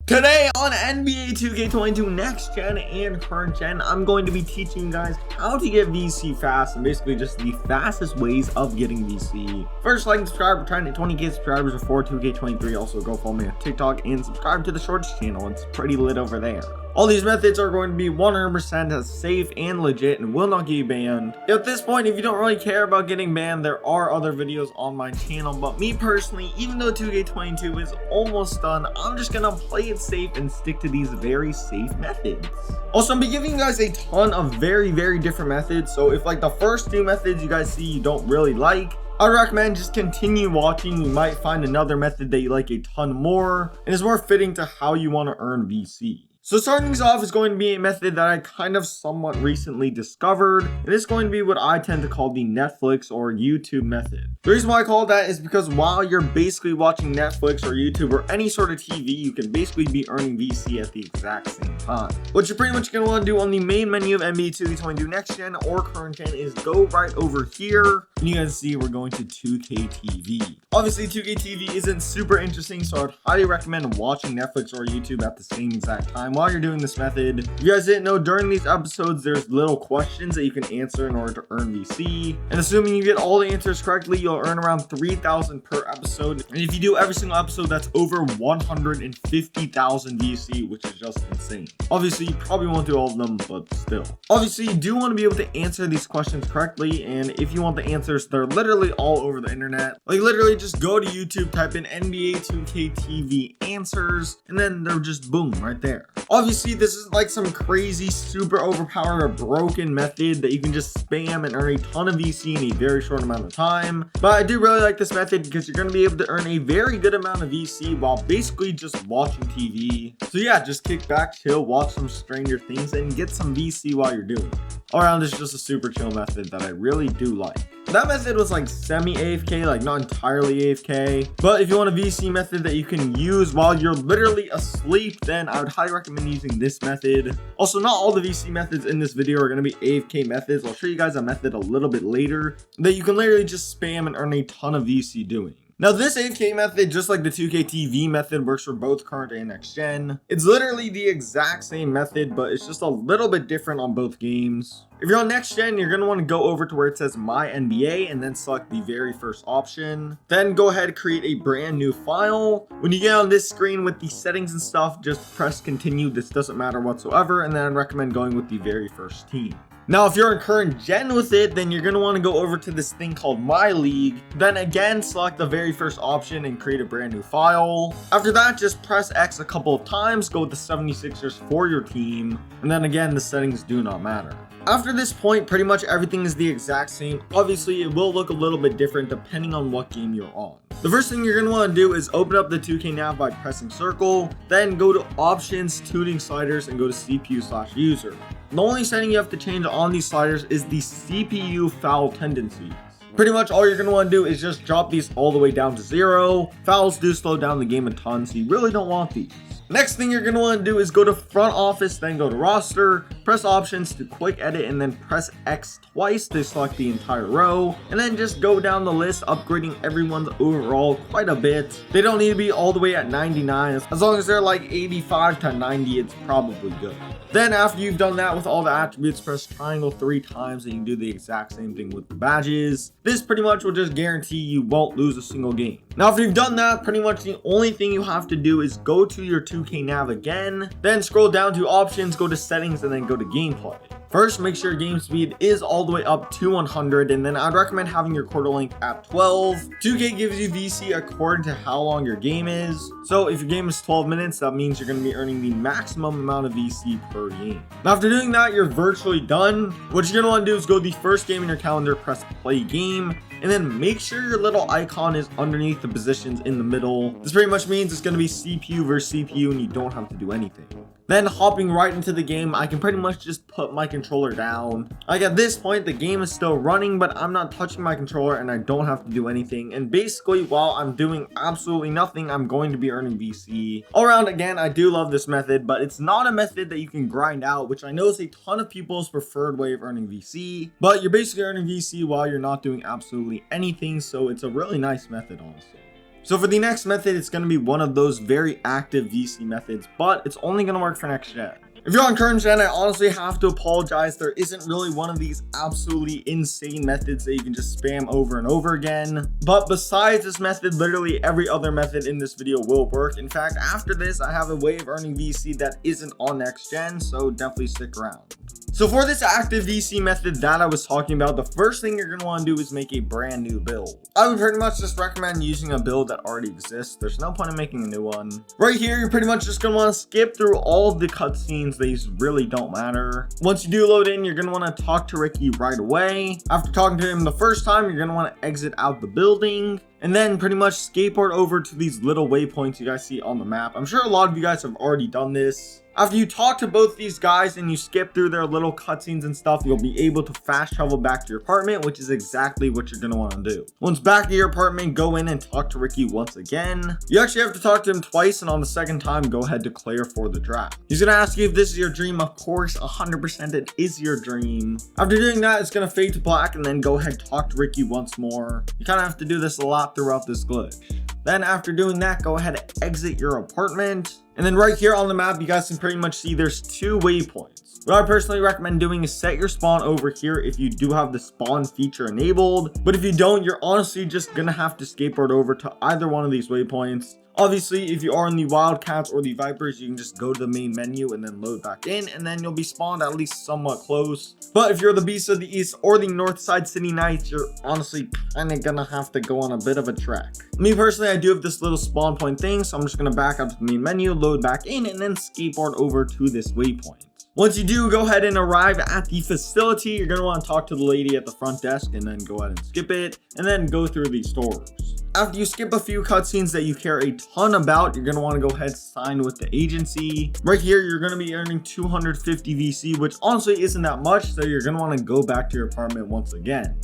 Today on NBA 2K22 Next Gen and Current Gen, I'm going to be teaching you guys how to get VC fast and basically just the fastest ways of getting VC. First, like and subscribe. We're trying to get 20k subscribers before 2K23. Also, go follow me on TikTok and subscribe to the Shorts channel. It's pretty lit over there. All these methods are going to be 100% safe and legit and will not get you banned. At this point, if you don't really care about getting banned, there are other videos on my channel, but me personally, even though 2K22 is almost done, I'm just gonna play it safe and stick to these very safe methods. Also, I'm be giving you guys a ton of very different methods, so if like the first two methods you guys see you don't really like, I would recommend just continue watching. You might find another method that you like a ton more and is more fitting to how you want to earn VC. So starting things off is going to be a method that I kind of somewhat recently discovered, and it's going to be what I tend to call the Netflix or YouTube method. The reason why I call it that is because while you're basically watching Netflix or YouTube or any sort of TV, you can basically be earning VC at the exact same time. What you're pretty much going to want to do on the main menu of NBA 2K22 Next Gen or Current Gen is go right over here, and you guys see we're going to 2K TV. Obviously 2K TV isn't super interesting, so I'd highly recommend watching Netflix or YouTube at the same exact time while you're doing this method. If you guys didn't know, during these episodes there's little questions that you can answer in order to earn VC, and assuming you get all the answers correctly, you'll earn around 3,000 per episode, and if you do every single episode, that's over 150,000 VC, which is just insane. Obviously you probably won't do all of them, but still. Obviously you do want to be able to answer these questions correctly, and if you want the answers, they're literally all over the internet. Like literally just go to YouTube, type in NBA 2K TV answers, and then they're just boom right there. Obviously, this is like some crazy, super overpowered or broken method that you can just spam and earn a ton of VC in a very short amount of time. But I do really like this method because you're going to be able to earn a very good amount of VC while basically just watching TV. So yeah, just kick back, chill, watch some Stranger Things, and get some VC while you're doing it. All around, it's just a super chill method that I really do like. That method was like semi-AFK, like not entirely AFK. But if you want a VC method that you can use while you're literally asleep, then I would highly recommend using this method. Also, not all the VC methods in this video are going to be AFK methods. I'll show you guys a method a little bit later that you can literally just spam and earn a ton of VC doing. Now this AFK method, just like the 2K TV method, works for both current and next gen. It's literally the exact same method, but it's just a little bit different on both games. If you're on next gen, you're going to want to go over to where it says My NBA and then select the very first option. Then go ahead and create a brand new file. When you get on this screen with the settings and stuff, just press continue. This doesn't matter whatsoever, and then I'd recommend going with the very first team. Now, if you're in current gen with it, then you're going to want to go over to this thing called My League. Then again, select the very first option and create a brand new file. After that, just press X a couple of times, go with the 76ers for your team. And then again, the settings do not matter. After this point, pretty much everything is the exact same. Obviously, it will look a little bit different depending on what game you're on. The first thing you're going to want to do is open up the 2K nav by pressing circle, then go to options, tuning sliders, and go to CPU/user. The only setting you have to change on these sliders is the CPU foul tendencies. Pretty much all you're going to want to do is just drop these all the way down to 0. Fouls do slow down the game a ton, so you really don't want these. Next thing you're going to want to do is go to front office, then go to roster, press options to quick edit, and then press X twice to select the entire row, and then just go down the list, upgrading everyone's overall quite a bit. They don't need to be all the way at 99. As long as they're like 85 to 90, it's probably good. Then after you've done that with all the attributes, press triangle 3 times and you can do the exact same thing with the badges. This pretty much will just guarantee you won't lose a single game. Now, after you've done that, pretty much the only thing you have to do is go to your 2K nav again, then scroll down to options, go to settings, and then go to gameplay. First, make sure game speed is all the way up to 100, and then I'd recommend having your quarter length at 12. 2K gives you VC according to how long your game is. So if your game is 12 minutes, that means you're going to be earning the maximum amount of VC per game. Now, after doing that, you're virtually done. What you're going to want to do is go to the first game in your calendar, press play game, and then make sure your little icon is underneath the positions in the middle. This pretty much means it's going to be CPU versus CPU and you don't have to do anything. Then hopping right into the game, I can pretty much just put my controller down. Like at this point, the game is still running, but I'm not touching my controller and I don't have to do anything. And basically, while I'm doing absolutely nothing, I'm going to be earning VC. All around, again, I do love this method, but it's not a method that you can grind out, which I know is a ton of people's preferred way of earning VC. But you're basically earning VC while you're not doing absolutely anything, so it's a really nice method, honestly. So for the next method, it's going to be one of those very active VC methods, but it's only going to work for next gen. If you're on current gen, I honestly have to apologize. There isn't really one of these absolutely insane methods that you can just spam over and over again. But besides this method, literally every other method in this video will work. In fact, after this, I have a way of earning VC that isn't on next gen, so definitely stick around. So for this active VC method that I was talking about, the first thing you're going to want to do is make a brand new build. I would pretty much just recommend using a build that already exists. There's no point in making a new one. Right here, you're pretty much just going to want to skip through all of the cutscenes. These really don't matter. Once you do load in, you're going to want to talk to Ricky right away. After talking to him the first time, you're going to want to exit out the building. And then pretty much skateboard over to these little waypoints you guys see on the map. I'm sure a lot of you guys have already done this. After you talk to both these guys and you skip through their little cutscenes and stuff, you'll be able to fast travel back to your apartment, which is exactly what you're going to want to do. Once back to your apartment, go in and talk to Ricky once again. You actually have to talk to him twice, and on the second time, go ahead and declare for the draft. He's going to ask you if this is your dream. Of course, 100% it is your dream. After doing that, it's going to fade to black, and then go ahead and talk to Ricky once more. You kind of have to do this a lot throughout this glitch. Then after doing that, go ahead and exit your apartment. And then right here on the map, you guys can pretty much see there's 2 waypoints. What I personally recommend doing is set your spawn over here if you do have the spawn feature enabled. But if you don't, you're honestly just gonna have to skateboard over to either one of these waypoints. Obviously, if you are in the Wildcats or the Vipers, you can just go to the main menu and then load back in, and then you'll be spawned at least somewhat close. But if you're the Beast of the East or the Northside City Knights, you're honestly kind of gonna have to go on a bit of a trek. Me personally, I do have this little spawn point thing, so I'm just gonna back up to the main menu, load back in, and then skateboard over to this waypoint. Once you do go ahead and arrive at the facility, you're going to want to talk to the lady at the front desk and then go ahead and skip it and then go through these stores. After you skip a few cutscenes that you care a ton about, you're going to want to go ahead and sign with the agency. Right here, you're going to be earning 250 VC, which honestly isn't that much, so you're going to want to go back to your apartment once again.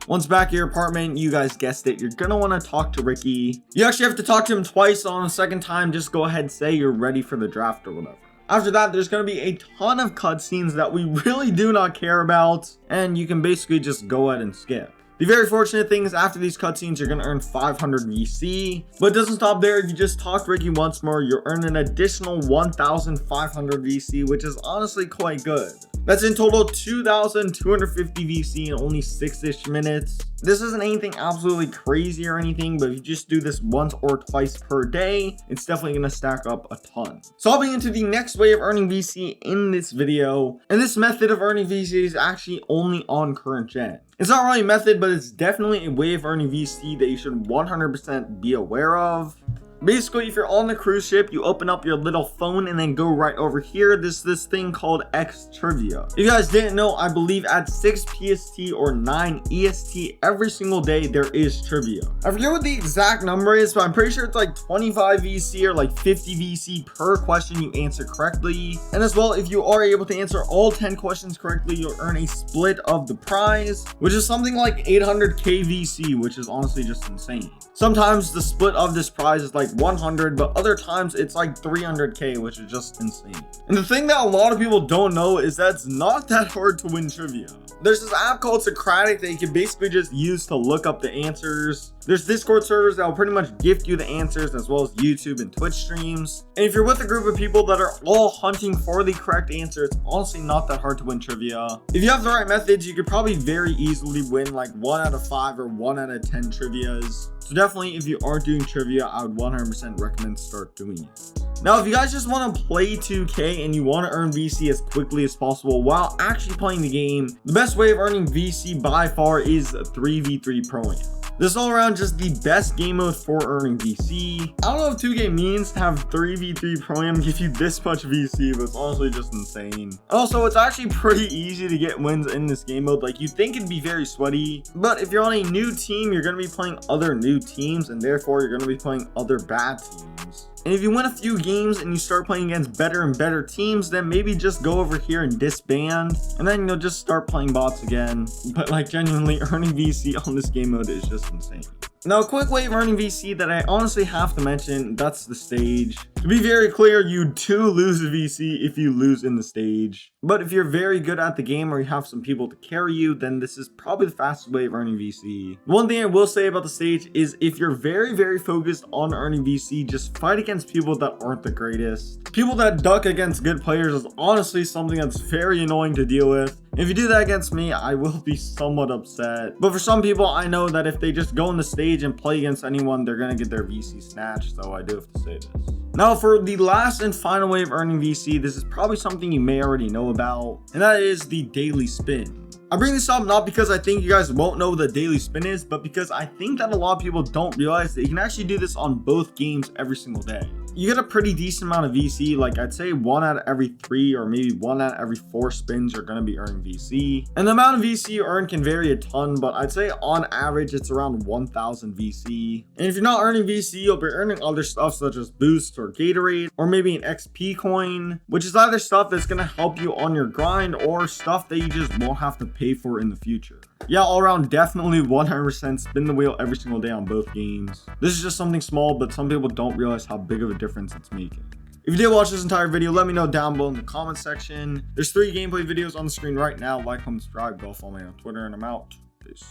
Once back at your apartment, you guys guessed it, you're going to want to talk to Ricky. You actually have to talk to him twice. On the second time, just go ahead and say you're ready for the draft or whatever. After that, there's going to be a ton of cutscenes that we really do not care about, and you can basically just go ahead and skip. The very fortunate thing is after these cutscenes, you're going to earn 500 VC, but it doesn't stop there. If you just talk to Ricky once more, you'll earn an additional 1,500 VC, which is honestly quite good. That's in total 2,250 VC in only 6-ish minutes. This isn't anything absolutely crazy or anything, but if you just do this once or twice per day, it's definitely going to stack up a ton. So hopping into the next way of earning VC in this video, and this method of earning VC is actually only on current gen. It's not really a method, but it's definitely a way of earning VC that you should 100% be aware of. Basically, if you're on the cruise ship, you open up your little phone and then go right over here. There's this thing called X Trivia. If you guys didn't know, I believe at 6 PST or 9 EST every single day there is trivia. I forget what the exact number is, but I'm pretty sure it's like 25 VC or like 50 VC per question you answer correctly. And as well, if you are able to answer all 10 questions correctly, you'll earn a split of the prize, which is something like 800k VC, which is honestly just insane. Sometimes the split of this prize is like 100, but other times it's like 300k, which is just insane. And the thing that a lot of people don't know is that it's not that hard to win trivia. There's this app called Socratic that you can basically just use to look up the answers. There's Discord servers that will pretty much gift you the answers, as well as YouTube and Twitch streams. And if you're with a group of people that are all hunting for the correct answer, it's honestly not that hard to win trivia. If you have the right methods, you could probably very easily win like 1 out of 5 or 1 out of 10 trivias. So definitely, if you are doing trivia, I would 100% recommend start doing it. Now, if you guys just want to play 2K and you want to earn VC as quickly as possible while actually playing the game, the best way of earning VC by far is 3v3 Pro-Am. This is all around just the best game mode for earning VC. I don't know if 2K means to have 3v3 Pro-Am give you this much VC, but it's honestly just insane. Also, it's actually pretty easy to get wins in this game mode. Like, you'd think it'd be very sweaty, but if you're on a new team, you're going to be playing other new teams, and therefore you're going to be playing other bad teams. And if you win a few games and you start playing against better and better teams, then maybe just go over here and disband, and then you'll just start playing bots again. But like, genuinely, earning VC on this game mode is just insane. Now, a quick way of earning VC that I honestly have to mention, that's the stage. To be very clear, you do lose the VC if you lose in the stage. But if you're very good at the game or you have some people to carry you, then this is probably the fastest way of earning VC. One thing I will say about the stage is if you're very focused on earning VC, just fight against people that aren't the greatest. People that duck against good players is honestly something that's very annoying to deal with. If you do that against me, I will be somewhat upset. But for some people, I know that if they just go on the stage and play against anyone, they're gonna get their VC snatched, so I do have to say this. Now, for the last and final way of earning VC, this is probably something you may already know about, and that is the daily spin. I bring this up not because I think you guys won't know what the daily spin is, but because I think that a lot of people don't realize that you can actually do this on both games every single day. You get a pretty decent amount of VC, like I'd say 1 out of every 3 or maybe 1 out of every 4 spins you're going to be earning VC. And the amount of VC you earn can vary a ton, but I'd say on average it's around 1000 VC. And if you're not earning VC, you'll be earning other stuff such as boosts or Gatorade, or maybe an XP coin, which is either stuff that's going to help you on your grind or stuff that you just won't have to pay for in the future. Yeah, all around, definitely 100% spin the wheel every single day on both games. This is just something small, but some people don't realize how big of a difference it's making. If you did watch this entire video, let me know down below in the comment section. There's 3 gameplay videos on the screen right now. Like, comment, subscribe, go follow me on Twitter, and I'm out. Peace.